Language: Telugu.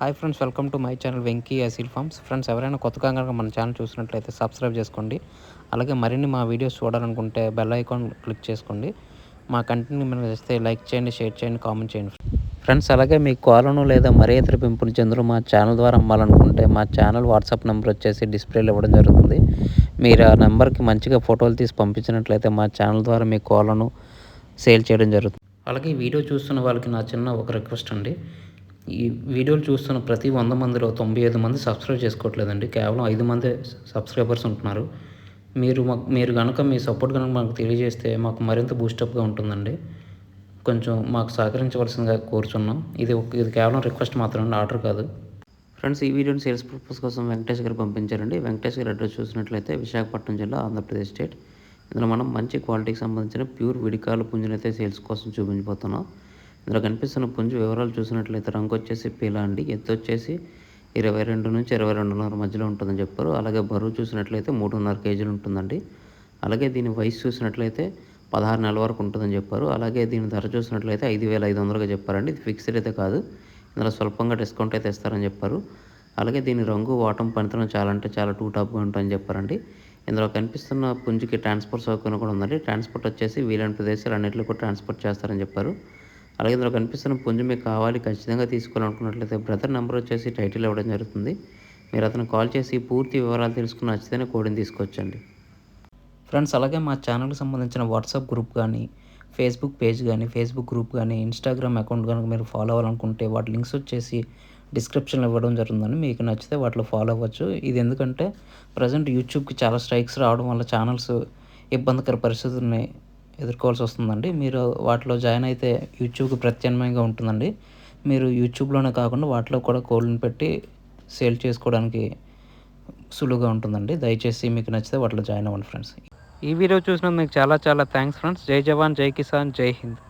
Hi friends, welcome to my channel Venky Aseel farms. Friends, ఎవరైనా కొత్తగా కనుక మన ఛానల్ చూసినట్లయితే సబ్స్క్రైబ్ చేసుకోండి. అలాగే మరిన్ని మా వీడియోస్ చూడాలనుకుంటే బెల్ ఐకాన్ క్లిక్ చేసుకోండి. మా కంటెంట్ మీరు చేస్తే లైక్ చేయండి, షేర్ చేయండి, కామెంట్ చేయండి. ఫ్రెండ్స్, అలాగే మీ కోలను లేదా మరే ఇతర పెంపుడు జంతువులు మా ఛానల్ ద్వారా అమ్మాలనుకుంటే మా ఛానల్ వాట్సాప్ నెంబర్ వచ్చేసి డిస్ప్లేలో ఇవ్వడం జరుగుతుంది. మీరు ఆ నెంబర్కి మంచిగా ఫోటోలు తీసి పంపించినట్లయితే మా ఛానల్ ద్వారా మీ కోలను సేల్ చేయడం జరుగుతుంది. అలాగే ఈ వీడియో చూస్తున్న వాళ్ళకి నా చిన్న ఒక రిక్వెస్ట్ అండి. ఈ వీడియోలు చూస్తున్న ప్రతి 100 మందిలో 95 మంది సబ్స్క్రైబ్ చేసుకోవట్లేదండి. కేవలం 5 మందే సబ్స్క్రైబర్స్ ఉంటున్నారు. మీరు గనక మీ సపోర్ట్ కనుక మాకు తెలియజేస్తే మాకు మరింత బూస్టప్గా ఉంటుందండి. కొంచెం మాకు సహకరించవలసిందిగా కోరుచున్నాం. ఇది కేవలం రిక్వెస్ట్ మాత్రమే, ఆర్డర్ కాదు. ఫ్రెండ్స్, ఈ వీడియోని సేల్స్ పర్పస్ కోసం వెంకటేష్ గారు పంపించారండి. వెంకటేష్ గారి అడ్రస్ చూసినట్లయితే విశాఖపట్నం జిల్లా, ఆంధ్రప్రదేశ్ స్టేట్. ఇందులో మనం మంచి క్వాలిటీకి సంబంధించిన ప్యూర్ విడికాల పుంజునైతే సేల్స్ కోసం చూపించబోతున్నాం. ఇందులో కనిపిస్తున్న పుంజు వివరాలు చూసినట్లయితే రంగు వచ్చేసి పీలా అండి. ఎత్తు వచ్చేసి 22 నుంచి 22.5 మధ్యలో ఉంటుందని చెప్పారు. అలాగే బరువు చూసినట్లయితే 3.5 కేజీలు ఉంటుందండి. అలాగే దీని వయసు చూసినట్లయితే 16 నెలల వరకు ఉంటుందని చెప్పారు. అలాగే దీని ధర చూసినట్లయితే 5,500గా చెప్పారండి. ఇది ఫిక్స్డ్ అయితే కాదు, ఇందులో స్వల్పంగా డిస్కౌంట్ అయితే ఇస్తారని చెప్పారు. అలాగే దీని రంగు, వాటం, పనితనం చాలా అంటే చాలా టూ టాప్గా ఉంటాయని చెప్పారండి. ఇందులో కనిపిస్తున్న పుంజుకి ట్రాన్స్పోర్ట్ సౌకర్యం కూడా ఉందండి. ట్రాన్స్పోర్ట్ వచ్చేసి వీలైన ప్రదేశాలు అన్నింటిలో కూడా ట్రాన్స్పోర్ట్ చేస్తారని చెప్పారు. అలాగే ఇందులో కనిపిస్తున్న పుంజు మీకు కావాలి, ఖచ్చితంగా తీసుకోవాలనుకున్నట్లయితే బ్రదర్ నెంబర్ వచ్చేసి టైటిల్ ఇవ్వడం జరుగుతుంది. మీరు అతను కాల్ చేసి పూర్తి వివరాలు తెలుసుకుని నచ్చితేనే కోడిని తీసుకొచ్చండి. ఫ్రెండ్స్, అలాగే మా ఛానల్కి సంబంధించిన వాట్సాప్ గ్రూప్ కానీ, ఫేస్బుక్ పేజ్ కానీ, ఫేస్బుక్ గ్రూప్ కానీ, ఇన్స్టాగ్రామ్ అకౌంట్ కనుక మీరు ఫాలో అవ్వాలనుకుంటే వాటి లింక్స్ వచ్చేసి డిస్క్రిప్షన్లో ఇవ్వడం జరుగుతుందని. మీకు నచ్చితే వాటిలో ఫాలో అవ్వచ్చు. ఇది ఎందుకంటే ప్రజెంట్ యూట్యూబ్కి చాలా స్ట్రైక్స్ రావడం వల్ల ఛానల్స్ ఇబ్బందికర పరిస్థితుల్ని ఎదుర్కోవాల్సి వస్తుందండి. మీరు వాటిలో జాయిన్ అయితే యూట్యూబ్కి ప్రత్యామ్నాయంగా ఉంటుందండి. మీరు యూట్యూబ్లోనే కాకుండా వాటిలో కూడా కోళ్ళని పెట్టి సేల్ చేసుకోవడానికి సులువుగా ఉంటుందండి. దయచేసి మీకు నచ్చితే వాటిలో జాయిన్ అవ్వండి ఫ్రెండ్స్. ఈ వీడియో చూసినందుకు మీకు చాలా చాలా థ్యాంక్స్ ఫ్రెండ్స్. జై జవాన్, జై కిసాన్, జై హింద్.